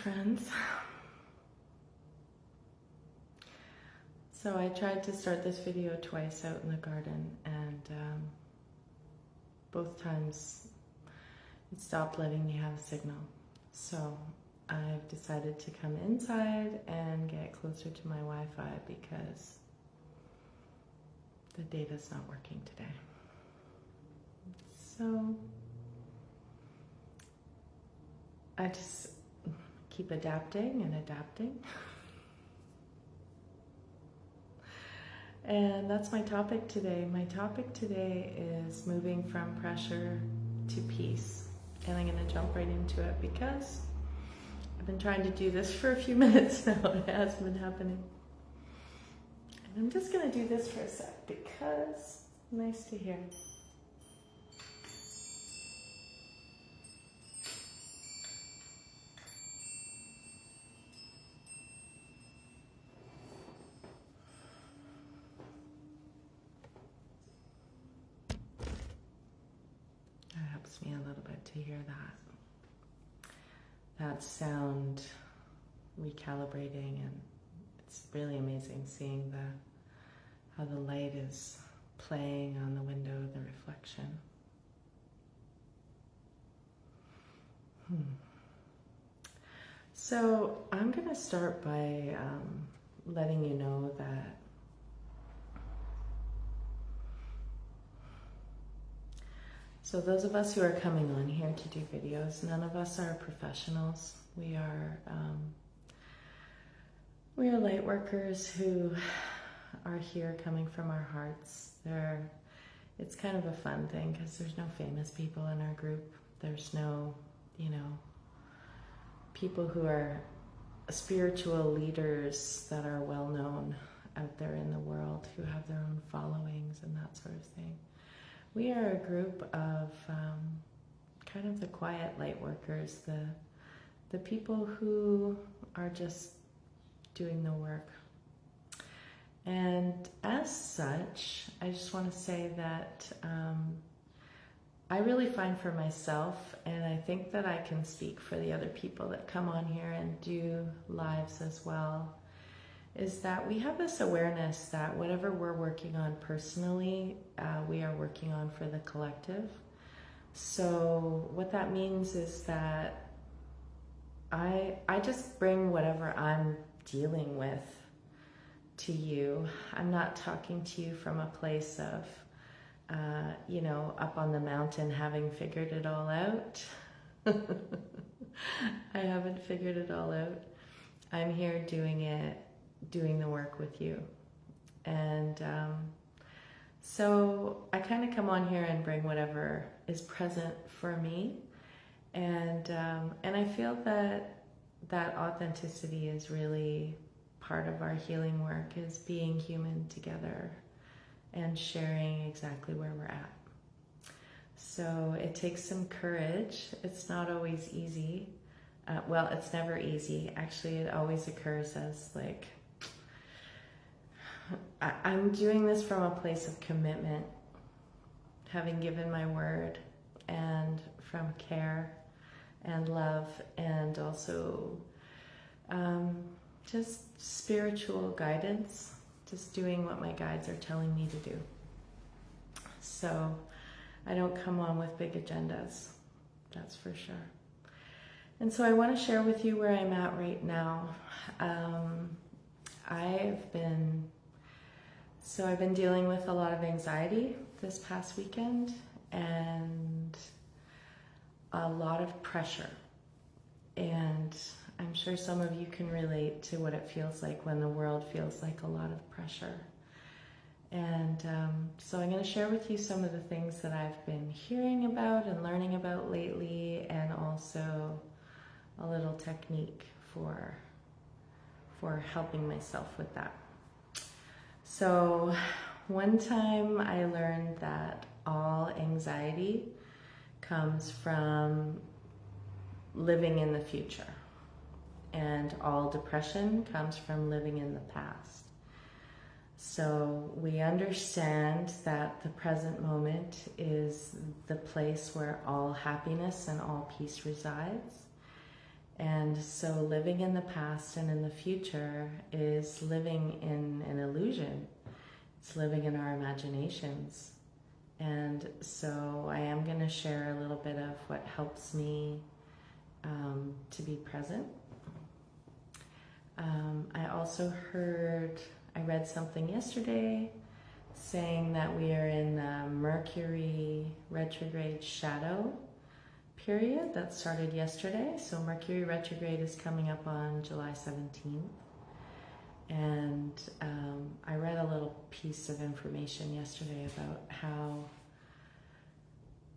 friends. So I tried to start this video twice out in the garden, and both times it stopped letting me have a signal. So I've decided to come inside and get closer to my Wi-Fi because the data's not working today. So I just keep adapting and adapting. And that's my topic today. My topic today is moving from pressure to peace. And I'm going to jump right into it because I've been trying to do this for a few minutes now. It hasn't been happening. And I'm just going to do this for a sec because it's nice to hear. Me a little bit to hear that sound recalibrating, and it's really amazing seeing how the light is playing on the window, the reflection. So I'm going to start by letting you know that so those of us who are coming on here to do videos, none of us are professionals. We are light workers who are here coming from our hearts. It's kind of a fun thing because there's no famous people in our group. There's no, people who are spiritual leaders that are well known out there in the world who have their own followings and that sort of thing. We are a group of kind of the quiet light workers, the people who are just doing the work. And as such, I just want to say that I really find for myself, and I think that I can speak for the other people that come on here and do lives as well, is that we have this awareness that whatever we're working on personally, we are working on for the collective. So what that means is that I just bring whatever I'm dealing with to you. I'm not talking to you from a place of, up on the mountain having figured it all out. I haven't figured it all out. I'm here doing the work with you. And so I kind of come on here and bring whatever is present for me. And I feel that authenticity is really part of our healing work, is being human together and sharing exactly where we're at. So it takes some courage. It's not always easy. Well, it's never easy. Actually, it always occurs as like, I'm doing this from a place of commitment, having given my word, and from care and love, and also just spiritual guidance, just doing what my guides are telling me to do. So I don't come on with big agendas, that's for sure. And so I want to share with you where I'm at right now. I've been dealing with a lot of anxiety this past weekend and a lot of pressure. And I'm sure some of you can relate to what it feels like when the world feels like a lot of pressure. And so I'm going to share with you some of the things that I've been hearing about and learning about lately, and also a little technique for helping myself with that. So one time I learned that all anxiety comes from living in the future, and all depression comes from living in the past. So we understand that the present moment is the place where all happiness and all peace resides. And so living in the past and in the future is living in an illusion. It's living in our imaginations. And so I am going to share a little bit of what helps me to be present. I read something yesterday saying that we are in the Mercury retrograde shadow period that started yesterday. So Mercury retrograde is coming up on July 17th. And I read a little piece of information yesterday about how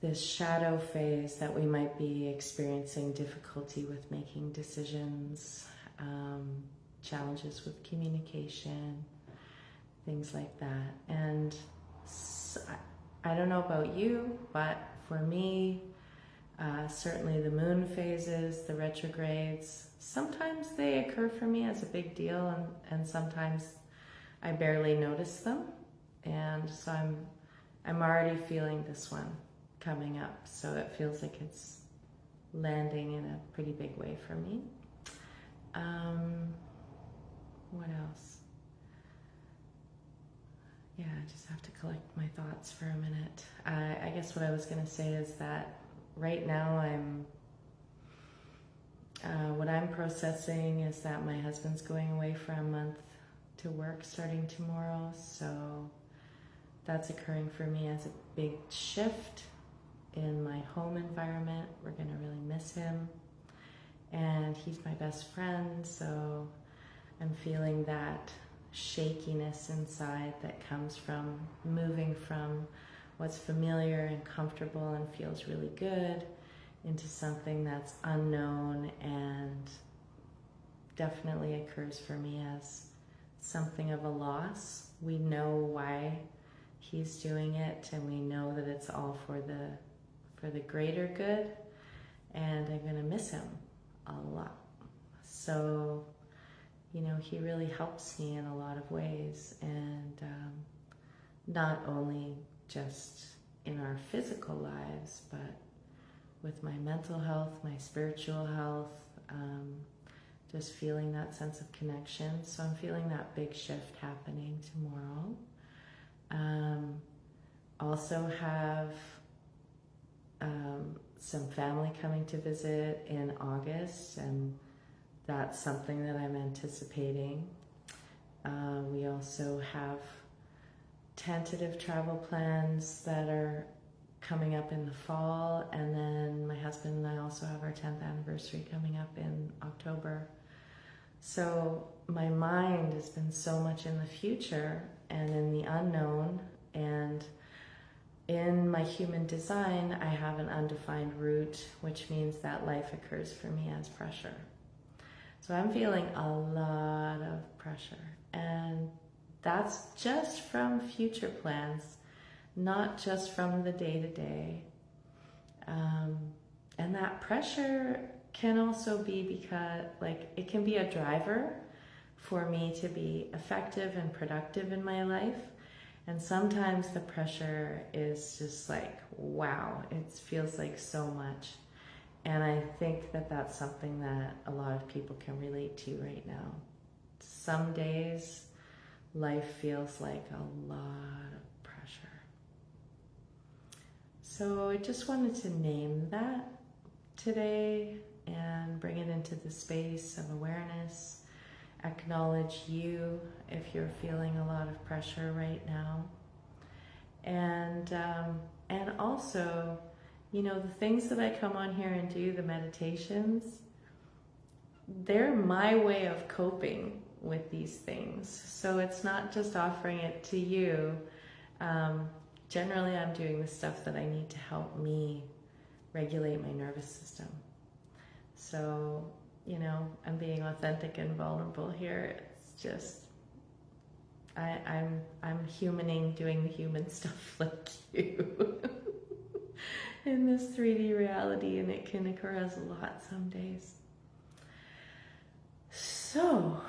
this shadow phase that we might be experiencing difficulty with making decisions, challenges with communication, things like that. And so, I don't know about you, but for me, certainly the moon phases, the retrogrades, sometimes they occur for me as a big deal, and sometimes I barely notice them. And so I'm already feeling this one coming up, so it feels like it's landing in a pretty big way for me. What else? Yeah, I just have to collect my thoughts for a minute. I guess what I was going to say is that right now what I'm processing is that my husband's going away for a month to work starting tomorrow, so that's occurring for me as a big shift in my home environment. We're going to really miss him, and he's my best friend, so I'm feeling that shakiness inside that comes from moving from what's familiar and comfortable and feels really good into something that's unknown and definitely occurs for me as something of a loss. We know why he's doing it, and we know that it's all for the greater good, and I'm going to miss him a lot. So, you know, he really helps me in a lot of ways, and not only just in our physical lives, but with my mental health, my spiritual health, just feeling that sense of connection. So I'm feeling that big shift happening tomorrow. Also have some family coming to visit in August, and that's something that I'm anticipating. We also have tentative travel plans that are coming up in the fall, and then my husband and I also have our 10th anniversary coming up in October. So my mind has been so much in the future and in the unknown, and in my human design, I have an undefined root, which means that life occurs for me as pressure. So I'm feeling a lot of pressure, and that's just from future plans, not just from the day-to-day. And that pressure can also be because, like, it can be a driver for me to be effective and productive in my life. And sometimes the pressure is just like, wow, it feels like so much. And I think that that's something that a lot of people can relate to right now. Some days, life feels like a lot of pressure. So I just wanted to name that today and bring it into the space of awareness. Acknowledge you if you're feeling a lot of pressure right now. And also, you know, the things that I come on here and do, the meditations, they're my way of coping with these things. So it's not just offering it to you. Generally, I'm doing the stuff that I need to help me regulate my nervous system. So, you know, I'm being authentic and vulnerable here. It's just, I'm humaning, doing the human stuff like you in this 3D reality, and it can occur as a lot some days. So,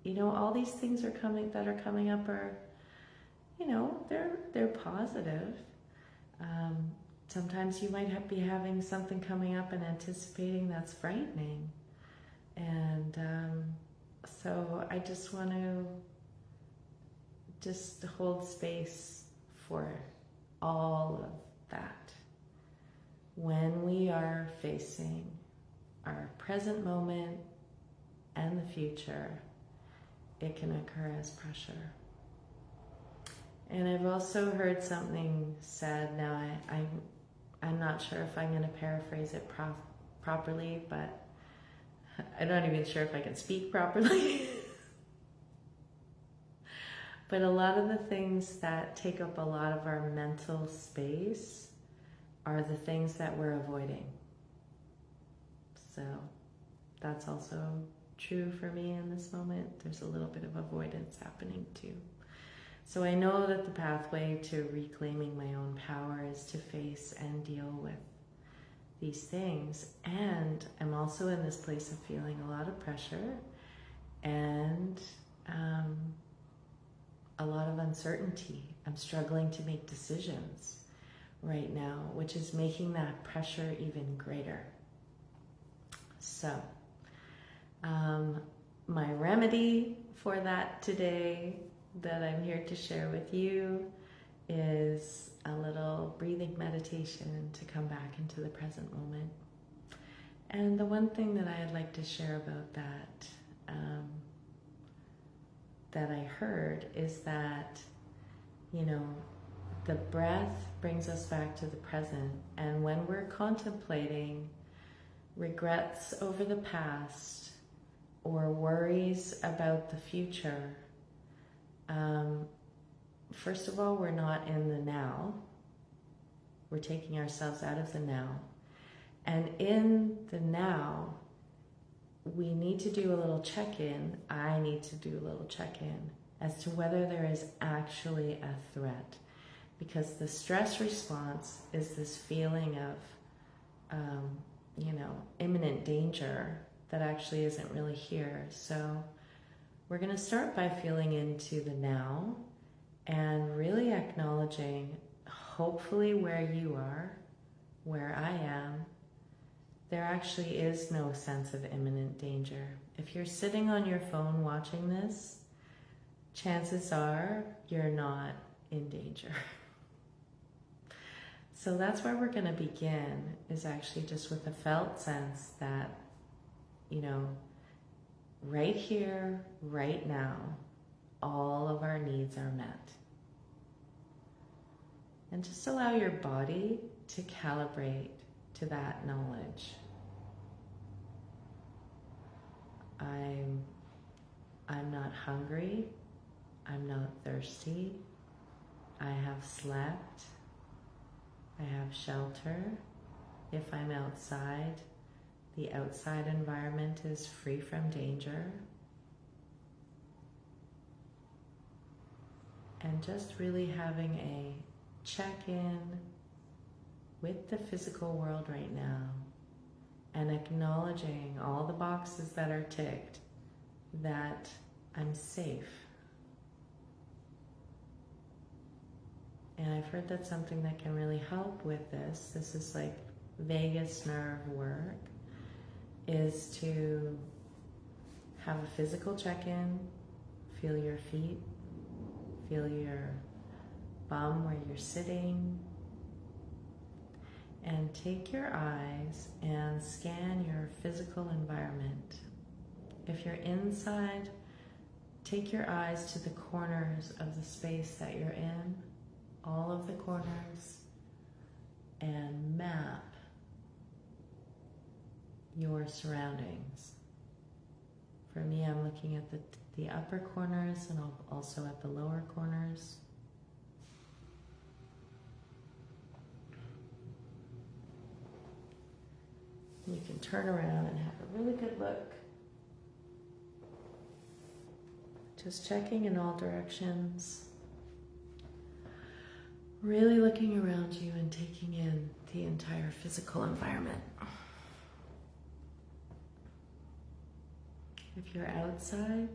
you know, all these things that are coming up are, you know, they're positive. sometimes you might be having something coming up and anticipating that's frightening. And so I just want to just hold space for all of that. When we are facing our present moment and the future, it can occur as pressure. And I've also heard something said, now I'm not sure if I'm going to paraphrase it properly, but I'm not even sure if I can speak properly. But a lot of the things that take up a lot of our mental space are the things that we're avoiding. So that's also true for me in this moment. There's a little bit of avoidance happening too. So I know that the pathway to reclaiming my own power is to face and deal with these things. And I'm also in this place of feeling a lot of pressure and a lot of uncertainty. I'm struggling to make decisions right now, which is making that pressure even greater. So my remedy for that today that I'm here to share with you is a little breathing meditation to come back into the present moment. And the one thing that I'd like to share about that that I heard is that, you know, the breath brings us back to the present. And when we're contemplating regrets over the past or worries about the future, first of all, we're not in the now. We're taking ourselves out of the now. And in the now, we need to do a little check-in. I need to do a little check-in as to whether there is actually a threat. Because the stress response is this feeling of, imminent danger that actually isn't really here. So we're going to start by feeling into the now and really acknowledging, hopefully where you are, where I am, there actually is no sense of imminent danger. If you're sitting on your phone watching this, chances are you're not in danger. So that's where we're going to begin, is actually just with a felt sense that, you know, right here, right now, all of our needs are met. And just allow your body to calibrate to that knowledge. I'm not hungry. I'm not thirsty. I have slept. I have shelter. If I'm outside, the outside environment is free from danger. And just really having a check-in with the physical world right now and acknowledging all the boxes that are ticked, that I'm safe. And I've heard that something that can really help with this is like vagus nerve work, is to have a physical check-in, feel your feet, feel your bum where you're sitting, and take your eyes and scan your physical environment. If you're inside, take your eyes to the corners of the space that you're in, all of the corners, and map your surroundings. For me, I'm looking at the upper corners and also at the lower corners. You can turn around and have a really good look. Just checking in all directions. Really looking around you and taking in the entire physical environment. If you're outside,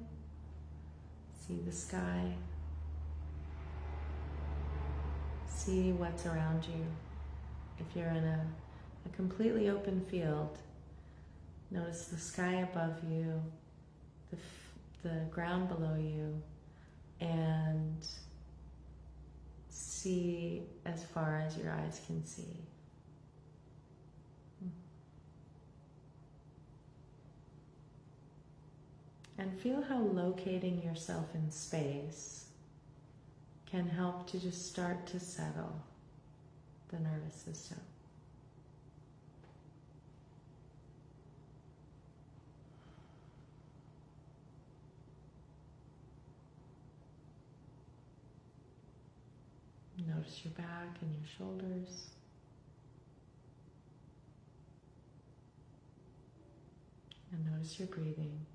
see the sky. See what's around you. If you're in a completely open field, notice the sky above you, the ground below you, and see as far as your eyes can see. And feel how locating yourself in space can help to just start to settle the nervous system. Notice your back and your shoulders. And notice your breathing.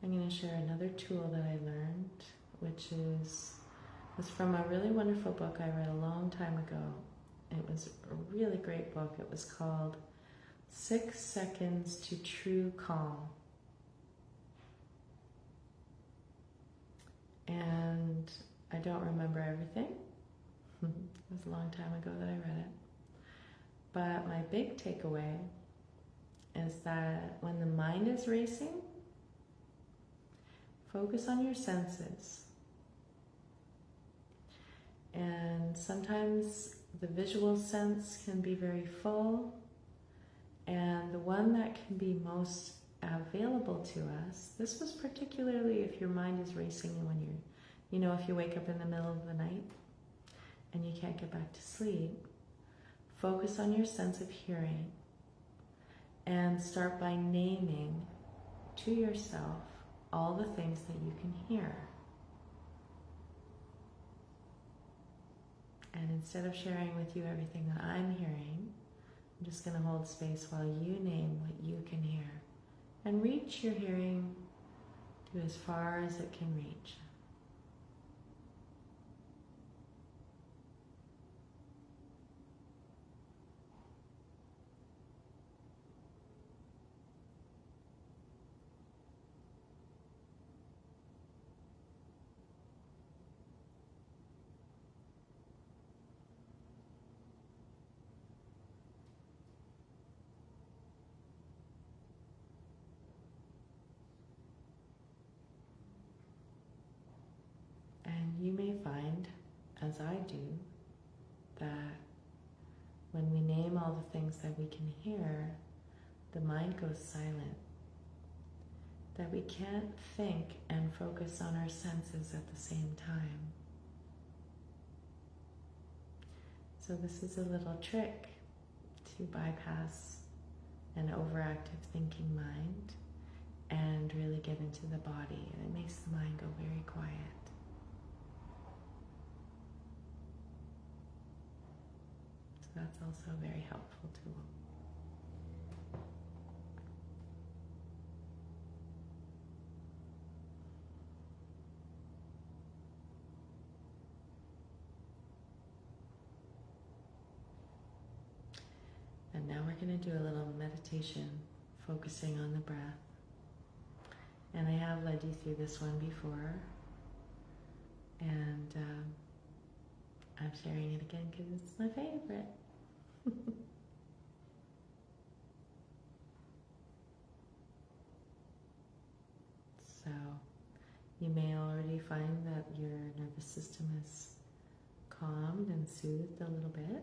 I'm going to share another tool that I learned, which was from a really wonderful book I read a long time ago. It was a really great book. It was called 6 Seconds to True Calm. And I don't remember everything. It was a long time ago that I read it. But my big takeaway is that when the mind is racing, focus on your senses. And sometimes the visual sense can be very full, and the one that can be most available to us, this was particularly if your mind is racing when if you wake up in the middle of the night and you can't get back to sleep, focus on your sense of hearing and start by naming to yourself all the things that you can hear. And instead of sharing with you everything that I'm hearing, I'm just going to hold space while you name what you can hear. And reach your hearing to as far as it can reach. You may find, as I do, that when we name all the things that we can hear, the mind goes silent. That we can't think and focus on our senses at the same time. So this is a little trick to bypass an overactive thinking mind and really get into the body. And it makes the mind go very quiet. That's also a very helpful tool. And now we're going to do a little meditation focusing on the breath. And I have led you through this one before. And I'm sharing it again because it's my favorite. So you may already find that your nervous system is calmed and soothed a little bit.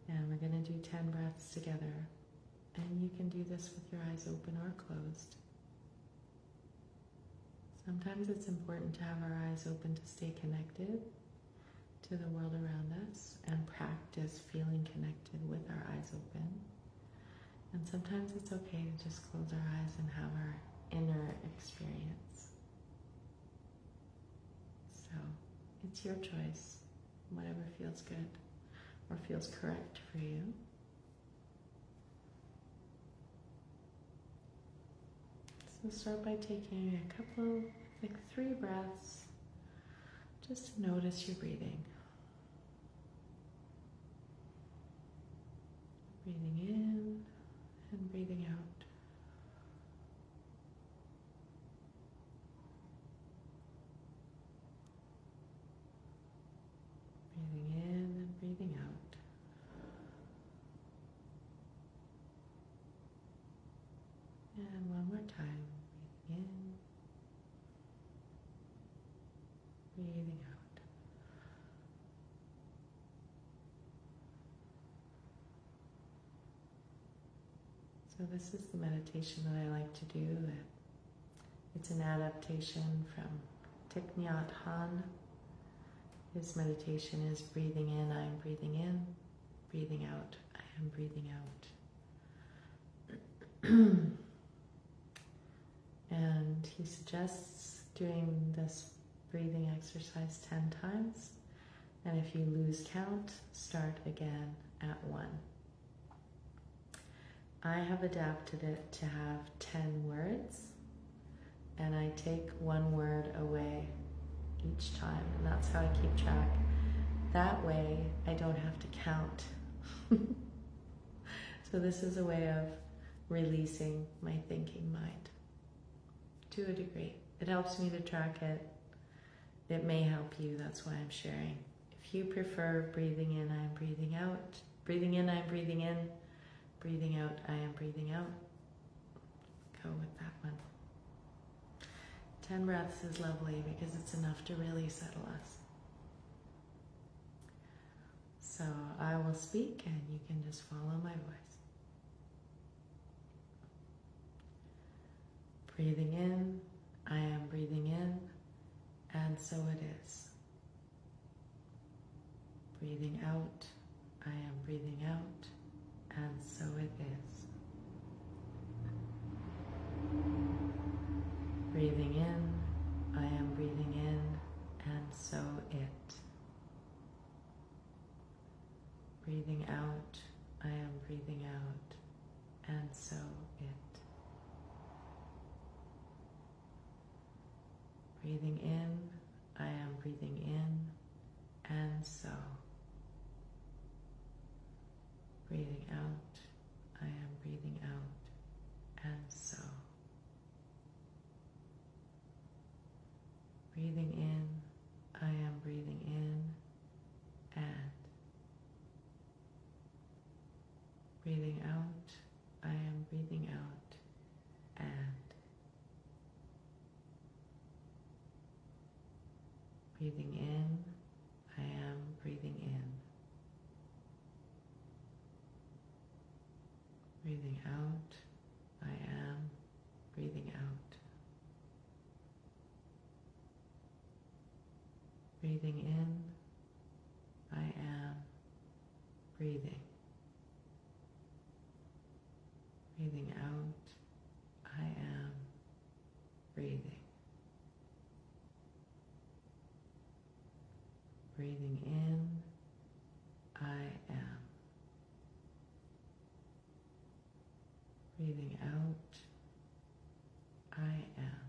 And we're going to do 10 breaths together. And you can do this with your eyes open or closed. Sometimes it's important to have our eyes open to stay connected to the world around us and practice feeling connected with our eyes open. And sometimes it's okay to just close our eyes and have our inner experience. So it's your choice, whatever feels good or feels correct for you. So start by taking a couple, 3 breaths, just to notice your breathing. Breathing in and breathing out. So this is the meditation that I like to do. It's an adaptation from Thich Nhat Hanh. His meditation is breathing in, I am breathing in, breathing out, I am breathing out. And he suggests doing this breathing exercise 10 times. And if you lose count, start again at 1. I have adapted it to have 10 words, and I take 1 word away each time, and that's how I keep track. That way, I don't have to count. So this is a way of releasing my thinking mind to a degree. It helps me to track it. It may help you, that's why I'm sharing. If you prefer breathing in, I am breathing out. Breathing in, I am breathing in. Breathing out, I am breathing out. Go with that one. 10 breaths is lovely because it's enough to really settle us. So I will speak and you can just follow my voice. Breathing in, I am breathing in, and so it is. Breathing out, I am breathing out, and so it is. Breathing in, I am breathing in, and so it. Breathing out, I am breathing out, and so it. Breathing in, I am breathing in, and so. Breathing out, I am breathing out, and so. Breathing in, I am breathing in, and. Breathing out, I am breathing out, and. Breathing in, I am breathing in. Breathing out, I am breathing out. Breathing in, I am breathing. Breathing out, I am breathing. Breathing in, I am. Breathing out, I am.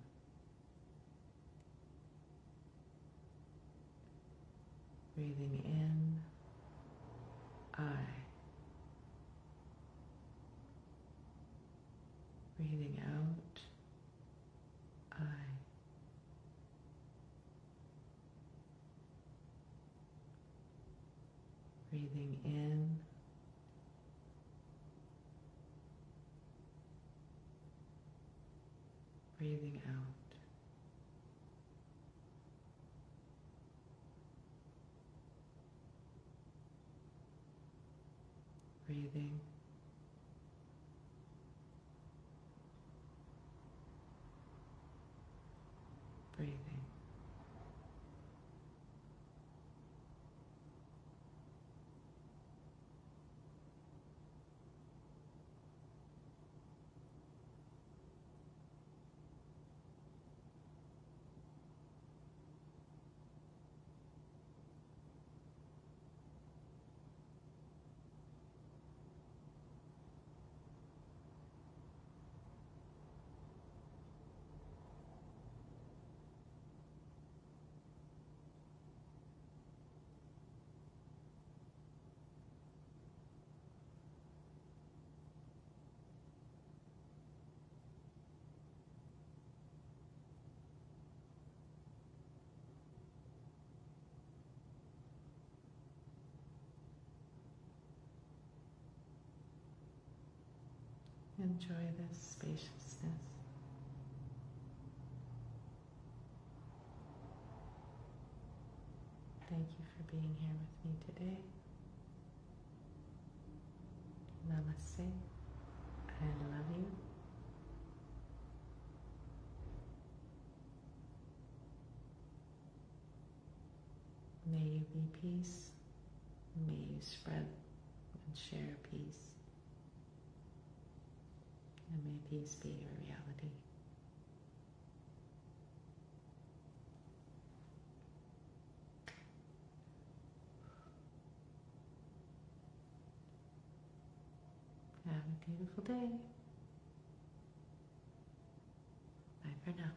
Breathing in, I. Breathing out, I. Breathing in, breathing out. Breathing, breathing. Enjoy this spaciousness. Thank you for being here with me today. Namaste. I love you. May you be peace. May you spread and share peace. And may peace be your reality. Have a beautiful day. Bye for now.